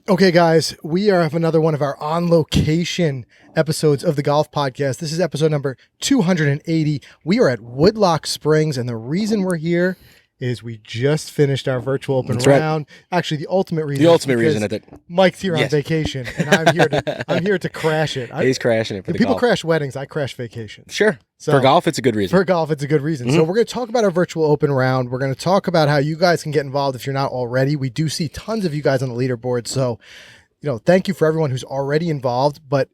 Okay, guys, we have another one of our on-location episodes of the Golf Podcast. This is episode number 280. We are at Woodlock Springs, and the reason we're here is we just finished our virtual open round. Right. Actually, the ultimate reason. I think Mike's here on vacation, and I'm here to crash it. He's crashing it. For the people golf. Crash weddings. I crash vacations. Sure. So, for golf, it's a good reason. For golf, it's a good reason. Mm-hmm. So we're going to talk about our virtual open round. We're going to talk about how you guys can get involved if you're not already. We do see tons of you guys on the leaderboard. So, thank you for everyone who's already involved. But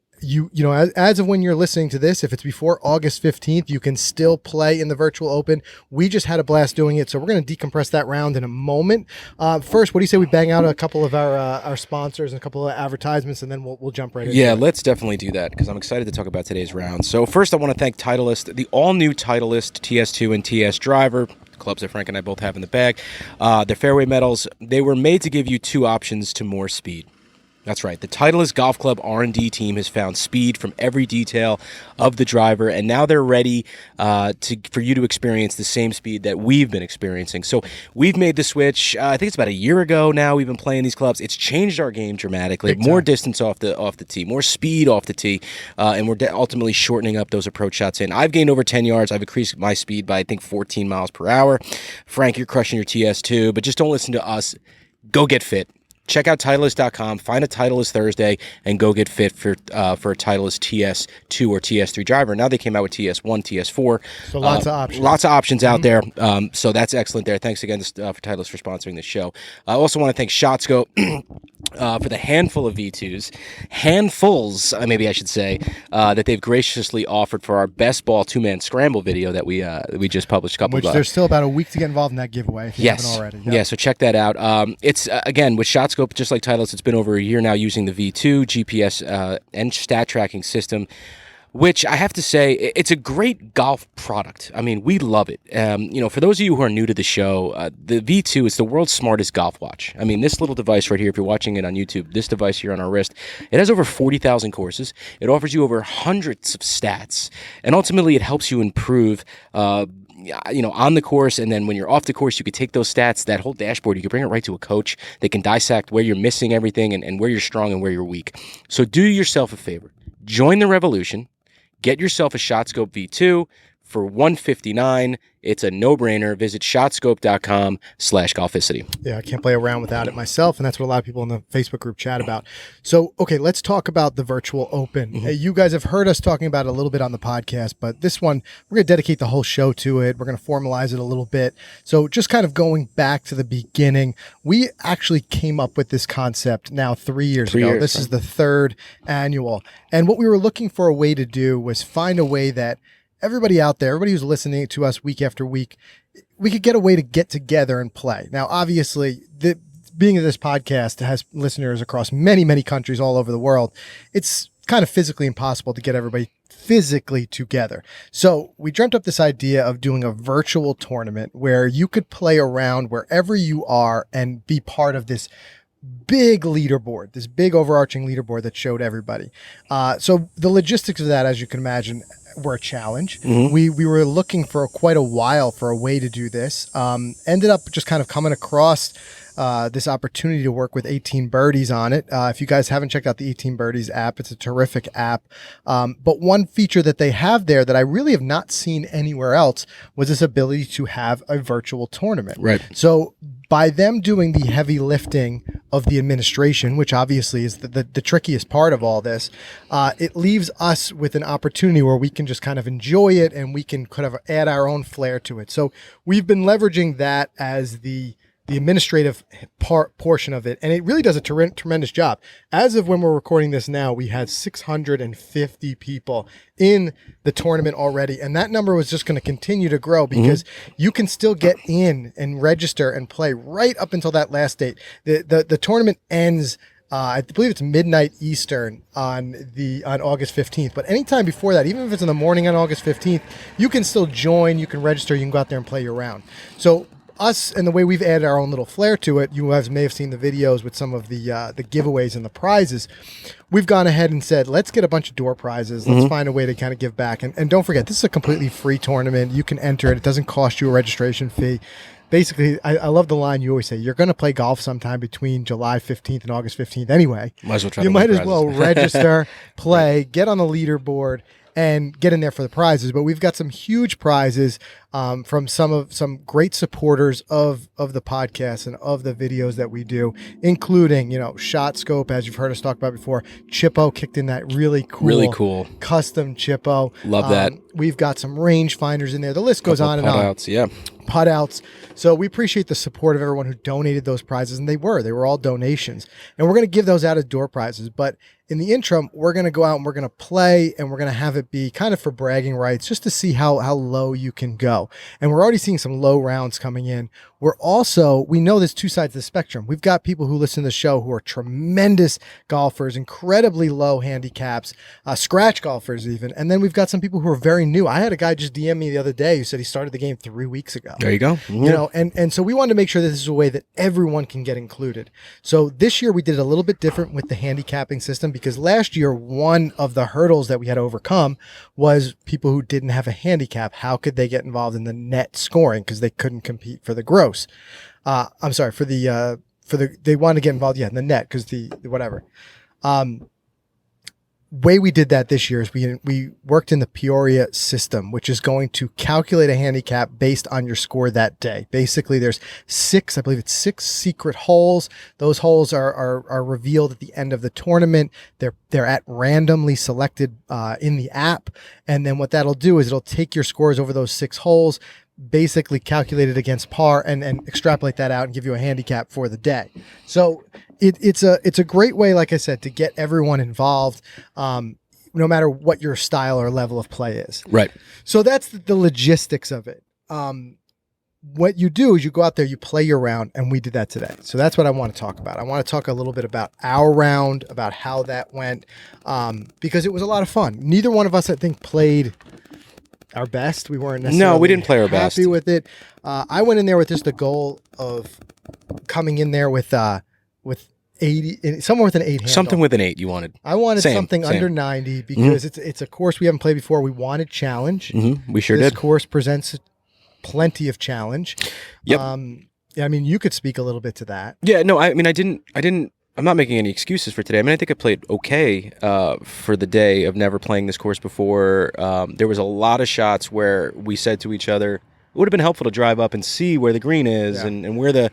as of when you're listening to this, if it's before August 15th, you can still play in the virtual open. We just had a blast doing it, so we're going to decompress that round in a moment. First, what do you say we bang out a couple of our sponsors and a couple of advertisements, and then we'll jump right in? Yeah, let's definitely do that because I'm excited to talk about today's round. So first, I want to thank Titleist, the all-new Titleist TS2 and TS driver. Clubs that Frank and I both have in the bag. They're fairway metals. They were made to give you two options to more speed. That's right. The Titleist Golf Club R&D team has found speed from every detail of the driver, and now they're ready for you to experience the same speed that we've been experiencing. So we've made the switch. I think it's about a year ago now. We've been playing these clubs. It's changed our game dramatically. More distance off the tee, more speed off the tee, and we're ultimately shortening up those approach shots in. I've gained over 10 yards. I've increased my speed by, I think, 14 miles per hour. Frank, you're crushing your TS2, but just don't listen to us. Go get fit. Check out Titleist.com, find a Titleist Thursday, and go get fit for a Titleist TS2 or TS3 driver. Now they came out with TS1, TS4. So lots of options. Lots of options out there. So that's excellent there. Thanks again for Titleist for sponsoring this show. I also want to thank ShotScope for the handful of V2s, handfuls, maybe I should say, that they've graciously offered for our best ball two-man scramble video that we just published a couple of. Which there's still about a week to get involved in that giveaway if you haven't already. Yep. Yeah, so check that out. It's, again, with ShotScope, just like Titleist, it's been over a year now using the V2 GPS and stat tracking system, which I have to say, it's a great golf product. I mean, we love it. For those of you who are new to the show, the V2 is the world's smartest golf watch. I mean, this little device right here, if you're watching it on YouTube, this device here on our wrist, it has over 40,000 courses. It offers you over hundreds of stats, and ultimately it helps you improve on the course, and then when you're off the course, you could take those stats, that whole dashboard, you can bring it right to a coach. They can dissect where you're missing everything and where you're strong and where you're weak. So do yourself a favor. Join the revolution. Get yourself a ShotScope V2 for $159. It's a no-brainer. Visit shotscope.com/Golficity. Yeah, I can't play around without it myself, and that's what a lot of people in the Facebook group chat about. So, okay, let's talk about the virtual open. Mm-hmm. You guys have heard us talking about it a little bit on the podcast, but this one, we're going to dedicate the whole show to it. We're going to formalize it a little bit. So just kind of going back to the beginning, we actually came up with this concept now 3 years ago. This is the third annual. And what we were looking for a way to do was find a way that everybody out there, everybody who's listening to us week after week, we could get a way to get together and play. Now, obviously, being this podcast has listeners across many, many countries all over the world. It's kind of physically impossible to get everybody physically together. So we dreamt up this idea of doing a virtual tournament where you could play around wherever you are and be part of this big leaderboard, this big overarching leaderboard that showed everybody. So the logistics of that, as you can imagine, were a challenge. Mm-hmm. We were looking for quite a while for a way to do this. Ended up just kind of coming across this opportunity to work with 18 Birdies on it. If you guys haven't checked out the 18 Birdies app, it's a terrific app. But one feature that they have there that I really have not seen anywhere else was this ability to have a virtual tournament. Right. So by them doing the heavy lifting of the administration, which obviously is the trickiest part of all this, it leaves us with an opportunity where we can just kind of enjoy it and we can kind of add our own flair to it. So we've been leveraging that as the administrative portion of it, and it really does a tremendous job. As of when we're recording this now, we had 650 people in the tournament already, and that number was just going to continue to grow because you can still get in and register and play right up until that last date. The tournament ends I believe it's midnight Eastern on August 15th. But anytime before that, even if it's in the morning on August 15th, you can still join, you can register, you can go out there and play your round. So us and the way we've added our own little flair to it, you guys may have seen the videos with some of the giveaways and the prizes. We've gone ahead and said, let's get a bunch of door prizes. Let's find a way to kind of give back. And don't forget, this is a completely free tournament. You can enter it. It doesn't cost you a registration fee. basically, I love the line you always say, you're going to play golf sometime between July 15th and August 15th anyway. Might as well try you to might win as well prizes. register, play, get on the leaderboard, and get in there for the prizes. But we've got some huge prizes from some great supporters of the podcast and of the videos that we do, including, Shot Scope, as you've heard us talk about before. Chippo kicked in that really cool custom Chippo. Love that. We've got some range finders in there. The list goes on and on. Putouts, yeah. Putouts. So we appreciate the support of everyone who donated those prizes, and they were all donations. And we're going to give those out as door prizes. But in the interim, we're going to go out and we're going to play, and we're going to have it be kind of for bragging rights, just to see how low you can go. And we're already seeing some low rounds coming in. We know there's two sides of the spectrum. We've got people who listen to the show who are tremendous golfers, incredibly low handicaps, scratch golfers even. And then we've got some people who are very new. I had a guy just DM me the other day who said he started the game 3 weeks ago. There you go. And so we wanted to make sure that this is a way that everyone can get included. So this year we did it a little bit different with the handicapping system, because last year one of the hurdles that we had to overcome was people who didn't have a handicap. How could they get involved in the net scoring? Because they couldn't compete for the gross. I'm sorry, they wanted to get involved, in the net, because the whatever. Way we did that this year is we worked in the Peoria system, which is going to calculate a handicap based on your score that day. Basically, there's six secret holes. Those holes are revealed at the end of the tournament. They're at randomly selected in the app, and then what that'll do is it'll take your scores over those 6 holes, basically calculate it against par, and extrapolate that out and give you a handicap for the day. So it's a great way, like I said, to get everyone involved, no matter what your style or level of play is. Right. So that's the logistics of it. What you do is you go out there, you play your round, and we did that today. So that's what I want to talk about. I want to talk a little bit about our round, about how that went, because it was a lot of fun. Neither one of us, I think, played our best. We weren't necessarily we didn't play our best. Happy with it. I went in there with just the goal of coming in there with 80, somewhere with an 8 handle. Something with an 8 you wanted. I wanted something under 90 because it's a course we haven't played before. We wanted challenge. We sure did. This did. course presents plenty of challenge. Yep. You could speak a little bit to that. Yeah, no, I didn't. I'm not making any excuses for today. I think I played okay for the day of never playing this course before. There was a lot of shots where we said to each other, it would have been helpful to drive up and see where the green is and where the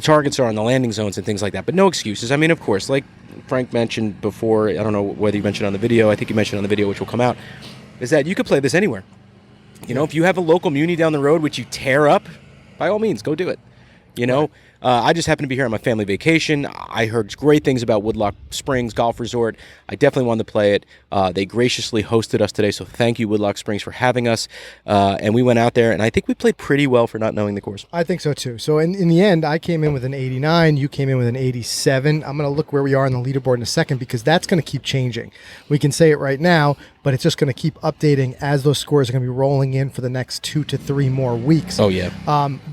targets are on the landing zones and things like that. But no excuses. Of course, like Frank mentioned before, I don't know whether you mentioned on the video, I think you mentioned on the video, which will come out, is that you could play this anywhere. If you have a local muni down the road, which you tear up, by all means, go do it. I just happened to be here on my family vacation. I heard great things about Woodloch Springs Golf Resort. I definitely wanted to play it. They graciously hosted us today, so thank you, Woodloch Springs, for having us. And we went out there, and I think we played pretty well for not knowing the course. I think so, too. So in the end, I came in with an 89. You came in with an 87. I'm going to look where we are on the leaderboard in a second, because that's going to keep changing. We can say it right now, but it's just going to keep updating as those scores are going to be rolling in for the next 2 to 3 more weeks. Oh, yeah.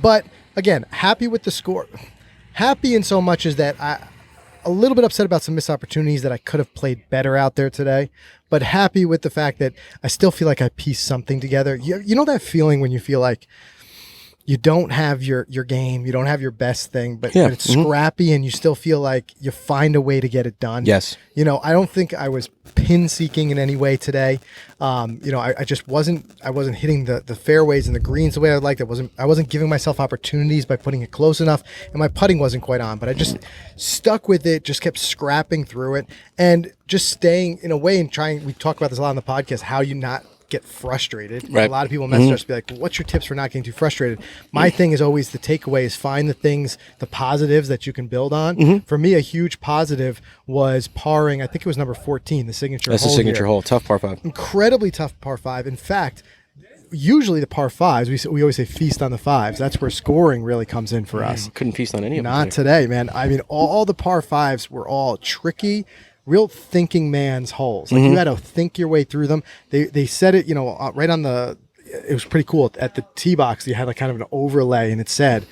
But again, happy with the score. Happy in so much as that a little bit upset about some missed opportunities that I could have played better out there today, but happy with the fact that I still feel like I pieced something together. You know that feeling when you feel like you don't have your game, you don't have your best thing, but it's scrappy and you still feel like you find a way to get it done. Yes. I don't think I was pin seeking in any way today. I just wasn't hitting the fairways and the greens the way I'd like. I wasn't giving myself opportunities by putting it close enough, and my putting wasn't quite on, but I just stuck with it, just kept scrapping through it and just staying in a way and trying. We talk about this a lot on the podcast, how you not get frustrated. Right. A lot of people message us, be like, what's your tips for not getting too frustrated? My thing is always the takeaway is find the positives that you can build on. For me, a huge positive was parring, I think it was number 14, the signature hole. That's the signature hole, tough par 5. Incredibly tough par 5. In fact, usually the par 5s, we always say feast on the 5s. That's where scoring really comes in for us. Couldn't feast on any of them. Not today, man. All the par 5s were all tricky, real thinking man's holes. Like you had to think your way through them. They said it, right on it was pretty cool. At the tee box, you had like kind of an overlay, and it said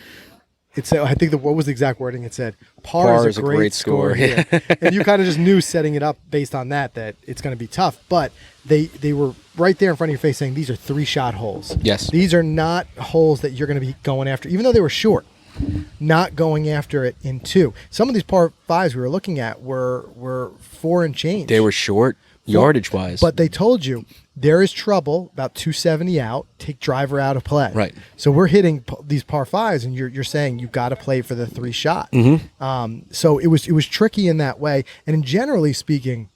it said, I think what was the exact wording? It said, par is a great score here. And you kind of just knew setting it up based on that it's going to be tough. But they were right there in front of your face saying these are 3-shot holes. Yes. These are not holes that you're going to be going after, even though they were short, not going after it in 2. Some of these par 5s we were looking at were 4 and change. They were short yardage wise. But they told you there is trouble about 270 out, take driver out of play. Right. So we're hitting these par 5s, and you're saying you've got to play for the 3-shot. So it was tricky in that way. And generally speaking,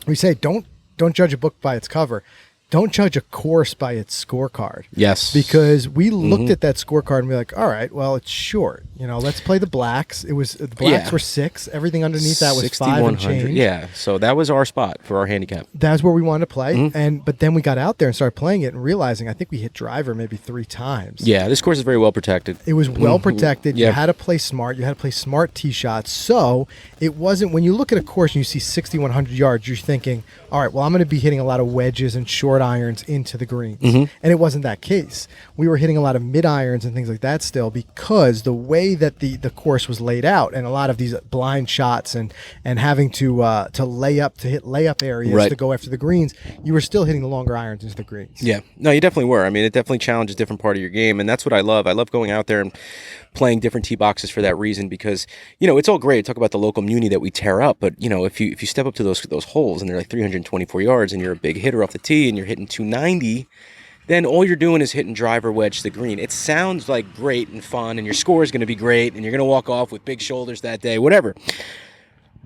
we say don't judge a book by its cover. Don't judge a course by its scorecard. Yes. Because we looked at that scorecard and we're like, all right, well, it's short. Let's play the blacks. The blacks were 6. Everything underneath that was 5 and change. Yeah. So that was our spot for our handicap. That's where we wanted to play. But then we got out there and started playing it and realizing I think we hit driver maybe 3 times. Yeah, this course is very well protected. It was well protected. Yeah. You had to play smart. You had to play smart tee shots. So it wasn't, when you look at a course and you see 6,100 yards, you're thinking, all right, well, I'm going to be hitting a lot of wedges and short irons into the greens. And it wasn't that case. We were hitting a lot of mid irons and things like that still, because the way that the course was laid out and a lot of these blind shots and having to hit layup areas to go after the greens, you were still hitting the longer irons into the greens. Yeah. No, you definitely were. I mean, it definitely challenges a different part of your game, and that's what I love. I love going out there and playing different tee boxes for that reason, because it's all great to talk about the local muni that we tear up, but if you step up to those holes and they're like 324 yards and you're a big hitter off the tee and you're hitting 290, then all you're doing is hitting driver wedge to the green. It sounds like great and fun, and your score is going to be great, and you're going to walk off with big shoulders that day, whatever.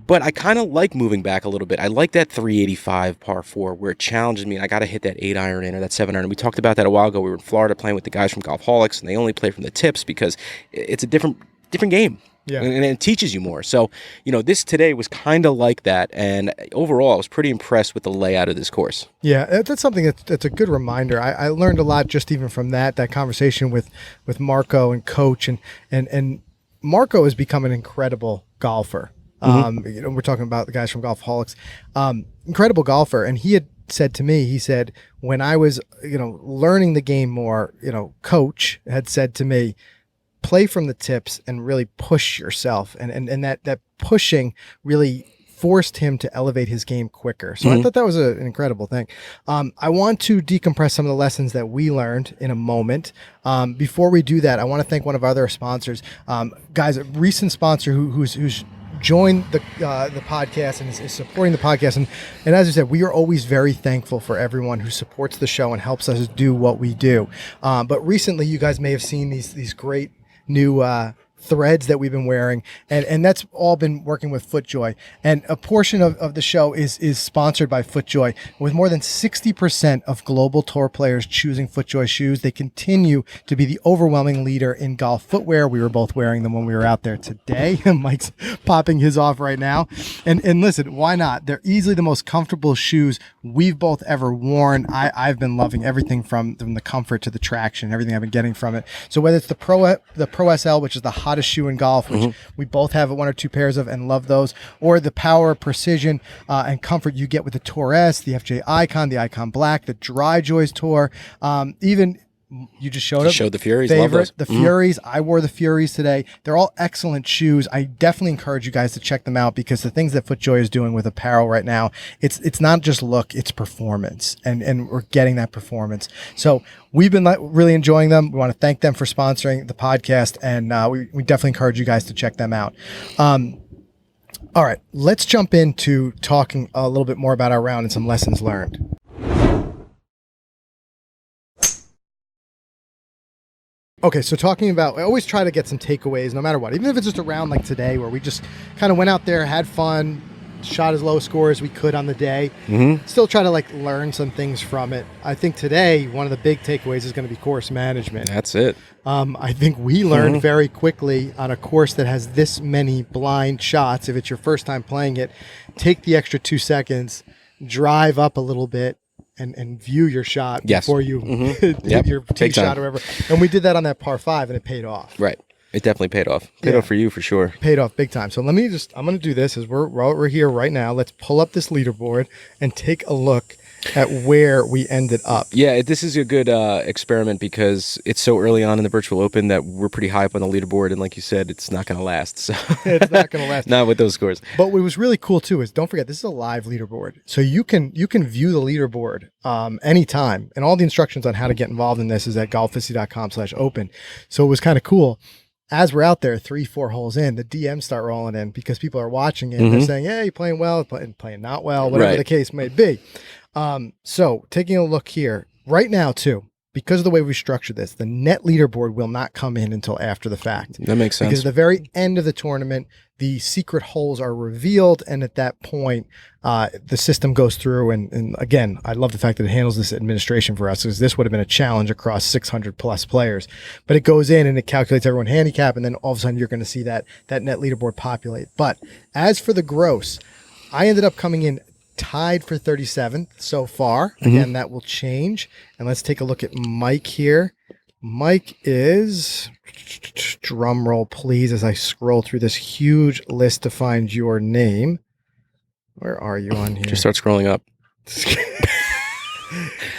But I kind of like moving back a little bit. I like that 385 par 4 where it challenges me, and I got to hit that 8-iron in or that 7-iron. We talked about that a while ago. We were in Florida playing with the guys from Golfholics, and they only play from the tips because it's a different game. Yeah. And it teaches you more. So, this today was kind of like that. And overall, I was pretty impressed with the layout of this course. Yeah, that's something that's a good reminder. I learned a lot just even from that conversation with Marco and Coach. And Marco has become an incredible golfer. We're talking about the guys from Golfholics. Incredible golfer. And he had said to me, he said, when I was, learning the game more, Coach had said to me, play from the tips and really push yourself. And that pushing really forced him to elevate his game quicker. So I thought that was an incredible thing. I want to decompress some of the lessons that we learned in a moment. Before we do that, I want to thank one of our other sponsors. Guys, a recent sponsor who's joined the podcast and is supporting the podcast. And as I said, we are always very thankful for everyone who supports the show and helps us do what we do. But recently, you guys may have seen these great new threads that we've been wearing, and that's all been working with Footjoy. And a portion of the show is sponsored by Footjoy. With more than 60% of global tour players choosing Footjoy shoes, they continue to be the overwhelming leader in golf footwear. We were both wearing them when we were out there today. Mike's popping his off right now. And listen, why not? They're easily the most comfortable shoes we've both ever worn. I've been loving everything from the comfort to the traction, everything I've been getting from it. So whether it's the Pro SL, which is the hottest shoe in golf, which we both have 1 or 2 pairs of and love those, or the power, precision, and comfort you get with the Tour S, the FJ Icon, the Icon Black, the Dry Joys Tour, even you just showed the Furies. Favorite, love those. The Furies. I wore the Furies today. They're all excellent shoes. I definitely encourage you guys to check them out, because the things that Footjoy is doing with apparel right now, it's not just look, it's performance, and we're getting that performance. So we've been really enjoying them. We want to thank them for sponsoring the podcast, and we definitely encourage you guys to check them out. All right, let's jump into talking a little bit more about our round and some lessons learned. Okay, so talking about, I always try to get some takeaways no matter what, even if it's just a round like today where we just kind of went out there, had fun, shot as low score as we could on the day. Still try to learn some things from it. I think today one of the big takeaways is going to be course management. That's it. I think we learned very quickly on a course that has this many blind shots. If it's your first time playing it, take the extra 2 seconds, drive up a little bit, and view your shot before you hit your tee shot or whatever. And we did that on that par 5, and it paid off. Right. It definitely paid off. Paid off for you for sure. Paid off big time. So I'm going to do this as we're here right now. Let's pull up this leaderboard and take a look at where we ended up. Yeah, this is a good experiment because it's so early on in the Virtual Open that we're pretty high up on the leaderboard, and like you said, it's not going to last. So It's not going to last. Not with those scores. But what was really cool too is, don't forget, this is a live leaderboard, so you can view the leaderboard anytime, and all the instructions on how to get involved in this is at golficity.com/open. So it was kind of cool. As we're out there 3-4 holes in, the DMs start rolling in because people are watching it. They're saying, "Hey, you're playing well, playing not well, whatever the case may be." So taking a look here right now too, because of the way we structured this, the net leaderboard will not come in until after the fact. That makes sense. Because at the very end of the tournament, the secret holes are revealed, and at that point, the system goes through. And again, I love the fact that it handles this administration for us, because this would have been a challenge across 600 plus players. But it goes in and it calculates everyone's handicap, and then all of a sudden you're going to see that net leaderboard populate. But as for the gross, I ended up coming in tied for 37th so far. Again, that will change. And let's take a look at Mike here. Mike is, drum roll please as I scroll through this huge list to find your name. Where are you on here? Just start scrolling up.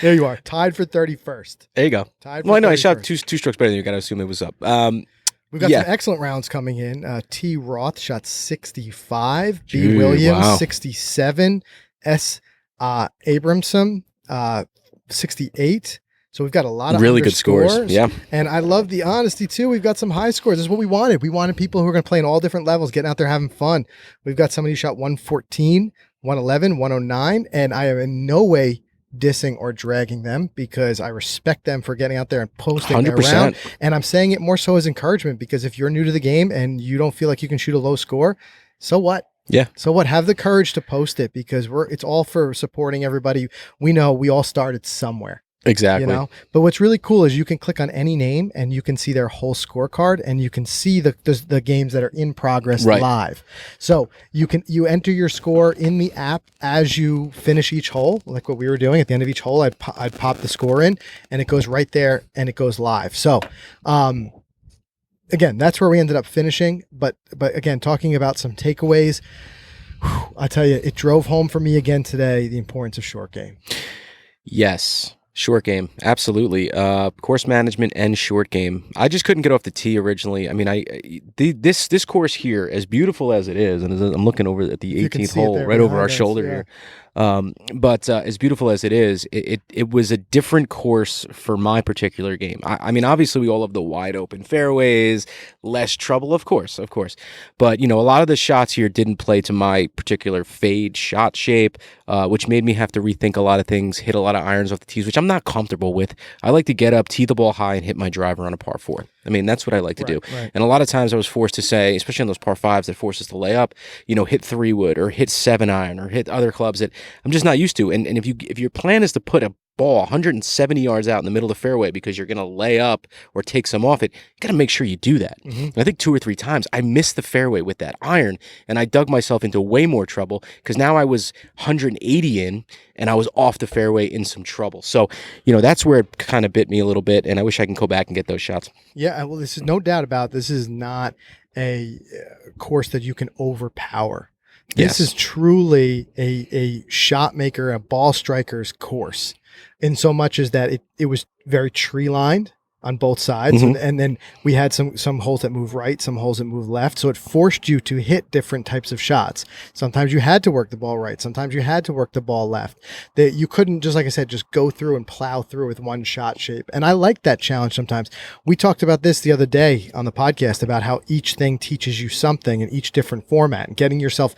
There you are, tied for 31st. There you go. Tied for Well, I know I 31st. shot two strokes better than you. Got to assume it was up. We've got some excellent rounds coming in. T. Roth shot 65. B. Williams, 67. S. Abramson, 68. So we've got a lot of really good scores. Yeah. And I love the honesty too. We've got some high scores. This is what we wanted. We wanted people who are going to play in all different levels, getting out there having fun. We've got somebody who shot 114, 111, 109, and I am in no way dissing or dragging them because I respect them for getting out there and posting their round. And I'm saying it more so as encouragement, because if you're new to the game and you don't feel like you can shoot a low score, so what? Yeah. So what? Have the courage to post it, because it's all for supporting everybody. We know we all started somewhere. Exactly. You know, but what's really cool is you can click on any name and you can see their whole scorecard, and you can see the games that are in progress live. So you enter your score in the app as you finish each hole, like what we were doing at the end of each hole. I'd pop the score in, and it goes right there, and it goes live. So, again, that's where we ended up finishing. But again, talking about some takeaways, I tell you, it drove home for me again today the importance of short game. Yes. Short game, absolutely. Course management and short game. I just couldn't get off the tee originally. I mean, this course here, as beautiful as it is, and I'm looking over at the 18th hole right over our shoulder here. But as beautiful as it is, it was a different course for my particular game. I mean, obviously we all have the wide open fairways, less trouble, of course. But, you know, a lot of the shots here didn't play to my particular fade shot shape, which made me have to rethink a lot of things, hit a lot of irons off the tees, which I'm not comfortable with. I like to get up, tee the ball high, and hit my driver on a par 4. I mean, that's what I like to do. Right. And a lot of times I was forced to say, especially on those par 5s that force us to lay up, you know, hit 3-wood or hit 7-iron or hit other clubs that I'm just not used to. And if your plan is to put a ball 170 yards out in the middle of the fairway because you're going to lay up or take some off it, you got to make sure you do that. I think 2 or 3 times I missed the fairway with that iron, and I dug myself into way more trouble because now I was 180 in and I was off the fairway in some trouble. So, you know, that's where it kind of bit me a little bit, and I wish I can go back and get those shots. Yeah, well, this is no doubt about it. This is not a course that you can overpower. This is truly a shot maker, a ball striker's course, in so much as that it was very tree lined on both sides. And then we had some holes that move right, some holes that move left. So it forced you to hit different types of shots. Sometimes you had to work the ball right. Sometimes you had to work the ball left. That you couldn't, just like I said, just go through and plow through with one shot shape. And I like that challenge sometimes. We talked about this the other day on the podcast about how each thing teaches you something in each different format and getting yourself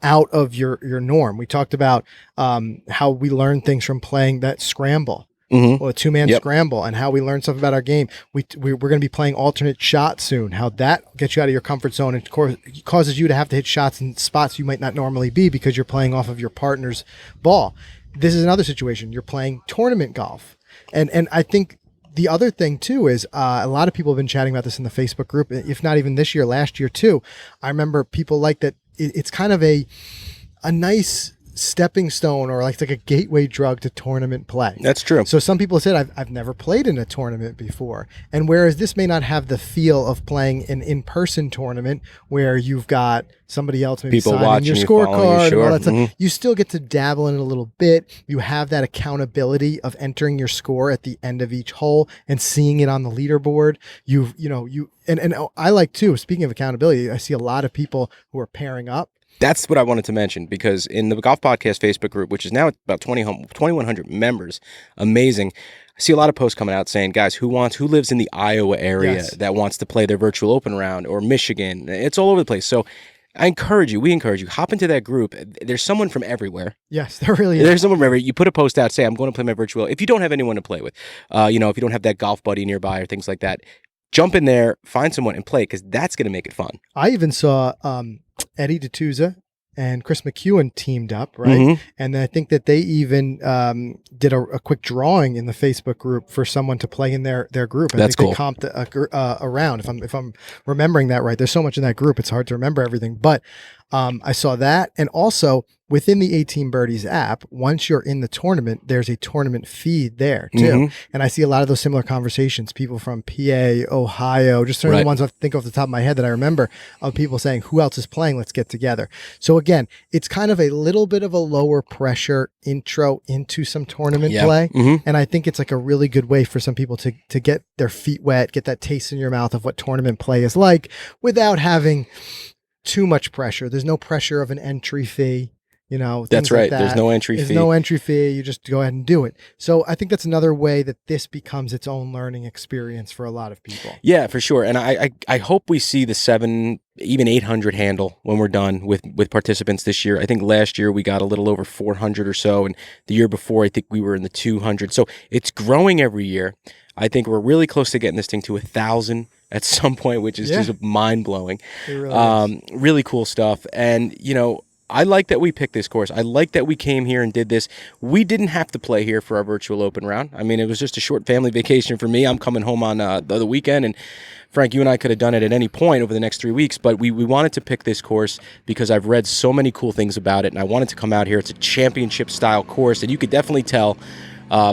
out of your norm. We talked about how we learn things from playing that scramble. Well, a 2-man scramble, and how we learn stuff about our game. We're going to be playing alternate shot soon, how that gets you out of your comfort zone and causes you to have to hit shots in spots you might not normally be because you're playing off of your partner's ball. This is another situation. You're playing tournament golf. And I think the other thing too is a lot of people have been chatting about this in the Facebook group, if not even this year, last year too. I remember people like that. It's kind of a nice stepping stone, or like it's like a gateway drug to tournament play. That's true. So some people said, I've never played in a tournament before. And whereas this may not have the feel of playing an in-person tournament where you've got somebody else maybe People signing watching your you, following you, scorecard and sure. all that stuff, you still get to dabble in it a little bit. You have that accountability of entering your score at the end of each hole and seeing it on the leaderboard. And I like too, speaking of accountability, I see a lot of people who are pairing up. That's what I wanted to mention, because in the Golf Podcast Facebook group, which is now about 2,100 members, amazing. I see a lot of posts coming out saying, guys, who lives in the Iowa area that wants to play their virtual open round, or Michigan? It's all over the place. So we encourage you, hop into that group. There's someone from everywhere. Yes, there really is. There's someone from everywhere. You put a post out, say, I'm going to play my virtual. If you don't have anyone to play with, if you don't have that golf buddy nearby or things like that, jump in there, find someone and play, because that's going to make it fun. I even saw Eddie D'Attusa and Chris McEwen teamed up, right? And I think that they even did a quick drawing in the Facebook group for someone to play in their group. That's cool. They comped a round, if I'm remembering that right. There's so much in that group, it's hard to remember everything. But I saw that, and also within the 18 Birdies app, once you're in the tournament, there's a tournament feed there too. And I see a lot of those similar conversations, people from PA, Ohio, just the ones I think off the top of my head that I remember, of people saying, who else is playing? Let's get together. So again, it's kind of a little bit of a lower pressure intro into some tournament play. And I think it's like a really good way for some people to get their feet wet, get that taste in your mouth of what tournament play is like, without having too much pressure. There's no pressure of an entry fee. That's right. There's no entry fee. There's no entry fee. You just go ahead and do it. So I think that's another way that this becomes its own learning experience for a lot of people. Yeah, for sure. And I hope we see the 7, even 800 handle when we're done with participants this year. I think last year we got a little over 400 or so. And the year before, I think we were in the 200. So it's growing every year. I think we're really close to getting this thing to 1,000 at some point, which is just mind blowing. It really is. Really cool stuff. And, I like that we picked this course. I like that we came here and did this. We didn't have to play here for our virtual open round. I mean, it was just a short family vacation for me. I'm coming home on the other weekend, and Frank, you and I could have done it at any point over the next 3 weeks, but we wanted to pick this course because I've read so many cool things about it, and I wanted to come out here. It's a championship-style course, and you could definitely tell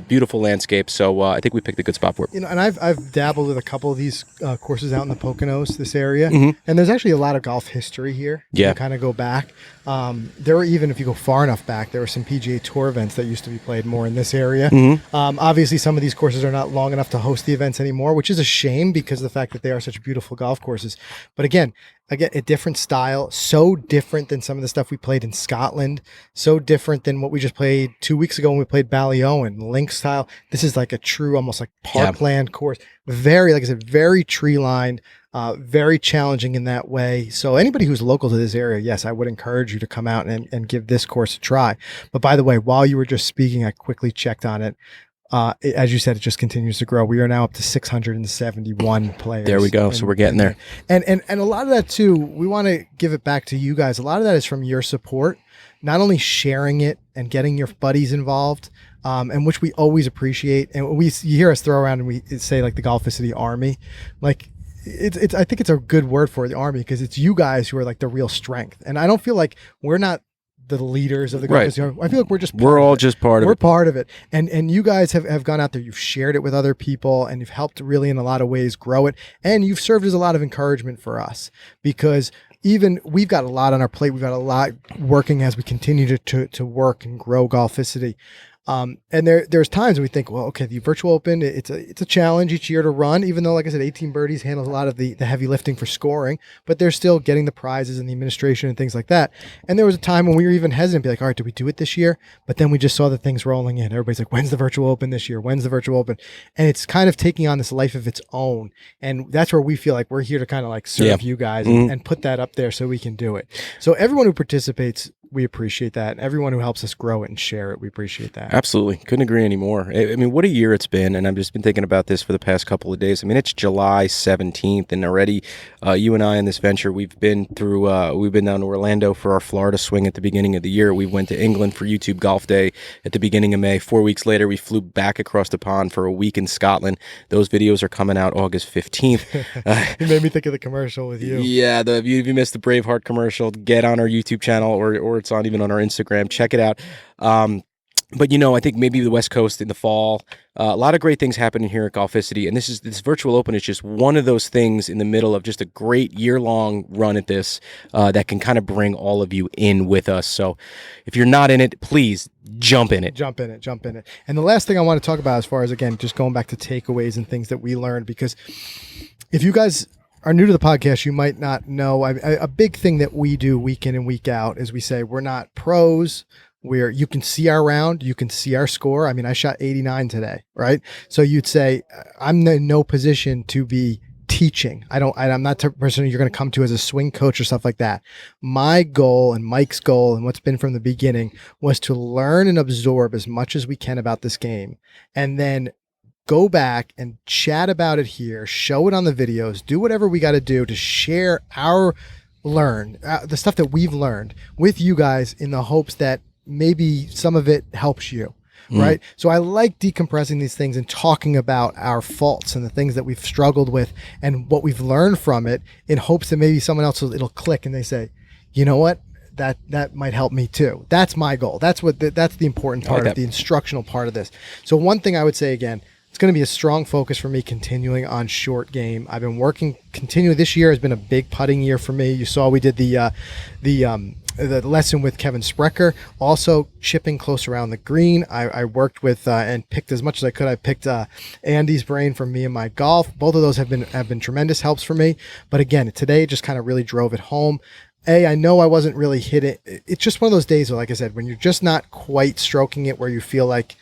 beautiful landscape. So I think we picked a good spot for it. And I've dabbled with a couple of these courses out in the Poconos, this area, and there's actually a lot of golf history here. Yeah, you kind of go back. There were, even if you go far enough back, there were some PGA Tour events that used to be played more in this area. Obviously, some of these courses are not long enough to host the events anymore, which is a shame because of the fact that they are such beautiful golf courses. But again, a different style, so different than some of the stuff we played in Scotland, so different than what we just played 2 weeks ago when we played Ballyowen, link style. This is like a true, almost like parkland course. Very, like I said, very tree lined, very challenging in that way. So anybody who's local to this area, yes, I would encourage you to come out and give this course a try. But by the way, while you were just speaking, I quickly checked on it. As you said, it just continues to grow. We are now up to 671 players. There we go. So we're getting there. And a lot of that too, we want to give it back to you guys. A lot of that is from your support, not only sharing it and getting your buddies involved, and which we always appreciate. And you hear us throw around and we say like the Golficity Army, like it's I think it's a good word for the Army, because it's you guys who are like the real strength. And I don't feel like we're not the leaders of the Golficity Army. I feel like we're all just part of it. We're part of it. And you guys have gone out there, you've shared it with other people, and you've helped really in a lot of ways grow it. And you've served as a lot of encouragement for us, because even we've got a lot on our plate. We've got a lot working as we continue to work and grow Golficity. And there's times when we think, well, okay, the Virtual Open, it's a challenge each year to run, even though, like I said, 18 Birdies handles a lot of the heavy lifting for scoring, but they're still getting the prizes and the administration and things like that. And there was a time when we were even hesitant, be like, all right, do we do it this year? But then we just saw the things rolling in. Everybody's like, when's the Virtual Open this year? When's the Virtual Open? And it's kind of taking on this life of its own. And that's where we feel like we're here to kind of like serve you guys and put that up there so we can do it. So everyone who participates, we appreciate that. Everyone who helps us grow it and share it, we appreciate that. Absolutely. Couldn't agree anymore. I mean, what a year it's been. And I've just been thinking about this for the past couple of days. I mean, it's July 17th, and already you and I in this venture, we've been down to Orlando for our Florida swing at the beginning of the year. We went to England for YouTube Golf Day at the beginning of May. 4 weeks later, we flew back across the pond for a week in Scotland. Those videos are coming out August 15th. It made me think of the commercial with you. Yeah, if you missed the Braveheart commercial, get on our YouTube channel or shirts on, even on our Instagram. Check it out. But, you know, I think maybe the West Coast in the fall, a lot of great things happening here at Golficity. And this Virtual Open is just one of those things in the middle of just a great year-long run at this that can kind of bring all of you in with us. So if you're not in it, please jump in it. Jump in it. And the last thing I want to talk about as far as, again, just going back to takeaways and things that we learned, because if you guys are new to the podcast, you might not know, a big thing that we do week in and week out is we say we're not pros. Where you can see our round, you can see our score. I mean, I shot 89 today, right? So you'd say, I'm in no position to be teaching. I'm not the person you're going to come to as a swing coach or stuff like that. My goal and Mike's goal and what's been from the beginning was to learn and absorb as much as we can about this game, and then go back and chat about it here, show it on the videos, do whatever we got to do to share our the stuff that we've learned with you guys in the hopes that maybe some of it helps you, right? So I like decompressing these things and talking about our faults and the things that we've struggled with and what we've learned from it, in hopes that maybe someone else it'll click and they say, you know what, that might help me too. That's my goal. That's the important part of the instructional part of this. So one thing I would say, again, it's going to be a strong focus for me continuing on short game. I've been working continually. This year has been a big putting year for me. You saw we did the lesson with Kevin Sprecher, also chipping close around the green. I worked with and picked as much as I could. I picked Andy's brain for me and my golf. Both of those have been tremendous helps for me. But again, today just kind of really drove it home. I know I wasn't really hitting. It's just one of those days where, like I said, when you're just not quite stroking it where you feel like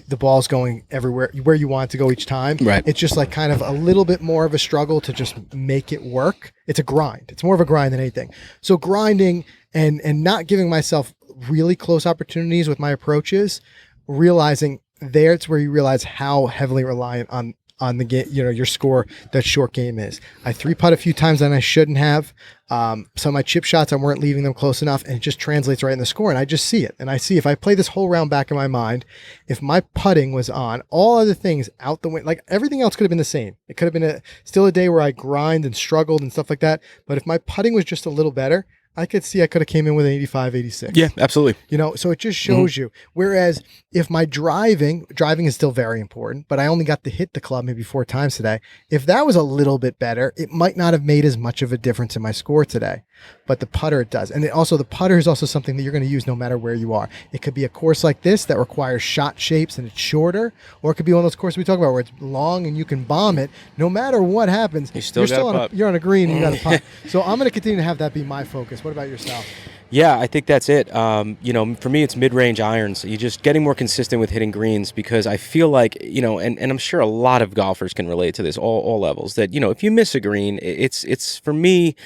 the ball's going everywhere where you want it to go each time. Right. It's just like kind of a little bit more of a struggle to just make it work. It's a grind. It's more of a grind than anything. So grinding and not giving myself really close opportunities with my approaches, realizing it's where you realize how heavily reliant on the game, your score, that short game is. I 3-putt a few times than I shouldn't have. Some of my chip shots, I weren't leaving them close enough, and it just translates right in the score. And I just see it. And I see, if I play this whole round back in my mind, if my putting was on, all other things out the window, like everything else could have been the same. It could have been still a day where I grind and struggled and stuff like that. But if my putting was just a little better, I could have came in with an 85, 86. Yeah, absolutely. So it just shows you. Whereas if my driving is still very important, but I only got to hit the club maybe 4 times today. If that was a little bit better, it might not have made as much of a difference in my score today. But the putter, it does. And the putter is also something that you're going to use no matter where you are. It could be a course like this that requires shot shapes and it's shorter, or it could be one of those courses we talk about where it's long and you can bomb it. No matter what happens, you're on a green and you got to putt. So I'm going to continue to have that be my focus. What about yourself? Yeah, I think that's it. For me, it's mid-range irons. You're just getting more consistent with hitting greens, because I feel like, and I'm sure a lot of golfers can relate to this, all levels, that, if you miss a green, it's for me,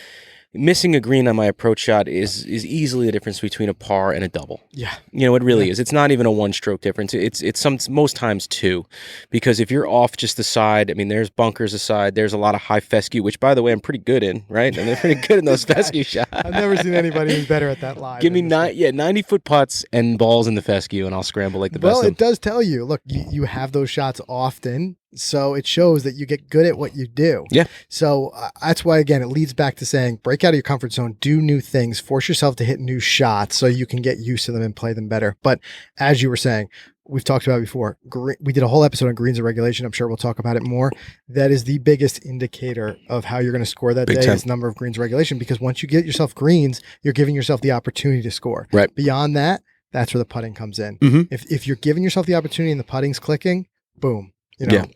missing a green on my approach shot is easily the difference between a par and a double. Yeah. It really is. It's not even a one-stroke difference. It's most times 2, because if you're off just the side, I mean, there's bunkers aside, there's a lot of high fescue, which, by the way, I'm pretty good in, right? And they're pretty good in those fescue shots. I've never seen anybody who's better at that live. Give me 90-foot putts and balls in the fescue, and I'll scramble like the best. Well, it does tell you, look, you have those shots often. So it shows that you get good at what you do. Yeah. So that's why, again, it leads back to saying, break out of your comfort zone, do new things, force yourself to hit new shots so you can get used to them and play them better. But as you were saying, we've talked about it before. We did a whole episode on greens and regulation. I'm sure we'll talk about it more. That is the biggest indicator of how you're going to score that day is number of greens regulation, because once you get yourself greens, you're giving yourself the opportunity to score. Right. Beyond that, that's where the putting comes in. Mm-hmm. If you're giving yourself the opportunity and the putting's clicking, boom.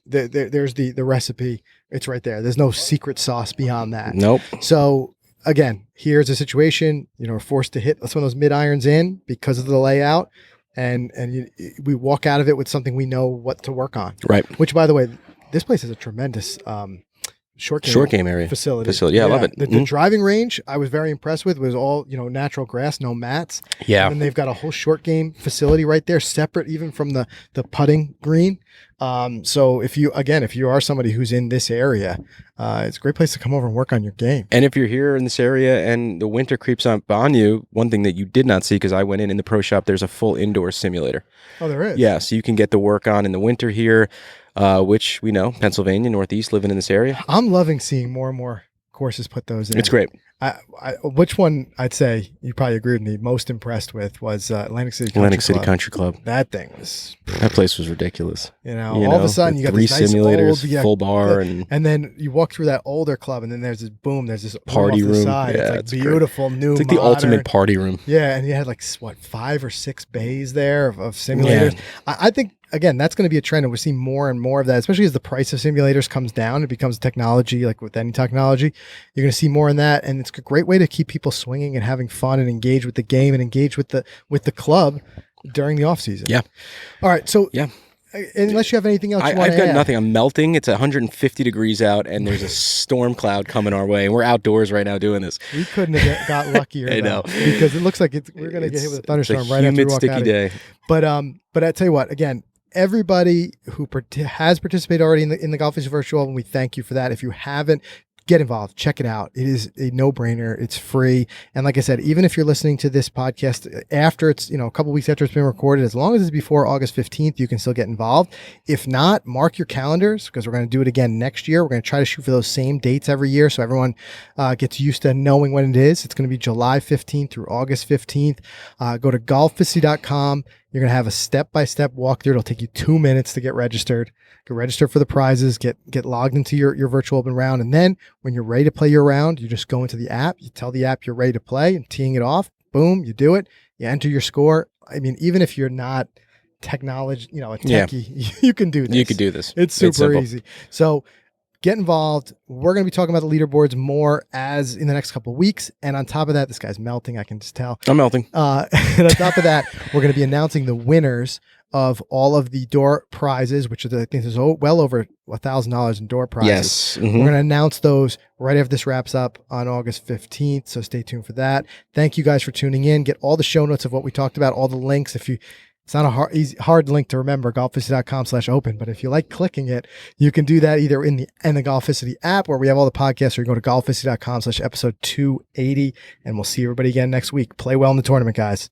There's the recipe. It's right there. There's no secret sauce beyond that. Nope. So again, here's a situation, we're forced to hit some of those mid irons in because of the layout. And we walk out of it with something we know what to work on. Right. Which, by the way, this place is a tremendous short game area facility. Yeah, I love it. The driving range I was very impressed with. Was all natural grass, no mats. Yeah. And they've got a whole short game facility right there, separate even from the putting green. So if you are somebody who's in this area, it's a great place to come over and work on your game. And if you're here in this area and the winter creeps up on you, one thing that you did not see, because I went in the pro shop, there's a full indoor simulator. Oh, there is? Yeah, so you can get the work on in the winter here, which we know, Pennsylvania, Northeast, living in this area. I'm loving seeing more and more courses put those in. It's great. Which one I'd say you probably agree with me most impressed with was Atlantic City Country Club. That thing was, that place was ridiculous. All of a sudden you got 3 these nice simulators, old, full bar, and then you walk through that older club, and then there's this party room. room. Side. Yeah, it's like beautiful, new. It's like the ultimate party room. Yeah, and you had like 5 or 6 bays there of simulators. Yeah. I think. Again, that's going to be a trend, and we're seeing more and more of that, especially as the price of simulators comes down. It becomes technology, like with any technology. You're going to see more in that, and it's a great way to keep people swinging and having fun and engage with the game and engage with the club during the off season. Yeah. All right. So yeah. Unless you have anything else you want to add. I've got add. nothing. I'm melting. It's 150 degrees out, and there's a storm cloud coming our way, and we're outdoors right now doing this. We couldn't have got luckier. I know. Because it looks like we're going to get hit with a thunderstorm right after we walk out. Humid, sticky day. But I tell you what, again, everybody who has participated already in the Golficity Virtual Open, we thank you for that. If you haven't, get involved. Check it out. It is a no-brainer. It's free. And like I said, even if you're listening to this podcast after it's, a couple weeks after it's been recorded, as long as it's before August 15th, you can still get involved. If not, mark your calendars because we're going to do it again next year. We're going to try to shoot for those same dates every year so everyone gets used to knowing when it is. It's going to be July 15th through August 15th. Go to golficity.com. You're going to have a step-by-step walkthrough. It'll take you 2 minutes to get registered. Get registered for the prizes, get logged into your virtual open round. And then when you're ready to play your round, you just go into the app. You tell the app you're ready to play and teeing it off. Boom, you do it. You enter your score. I mean, even if you're not technology, a techie, you can do this. You can do this. It's super easy. So get involved. We're going to be talking about the leaderboards more as in the next couple of weeks. And on top of that, this guy's melting. I can just tell. I'm melting. And on top of that, we're going to be announcing the winners of all of the door prizes, which I think is well over $1,000 in door prizes. Yes. Mm-hmm. We're going to announce those right after this wraps up on August 15th. So stay tuned for that. Thank you guys for tuning in. Get all the show notes of what we talked about, all the links. It's not a hard link to remember, golficity.com/open. But if you like clicking it, you can do that either in the Golficity app where we have all the podcasts, or you go to golficity.com/episode 280. And we'll see everybody again next week. Play well in the tournament, guys.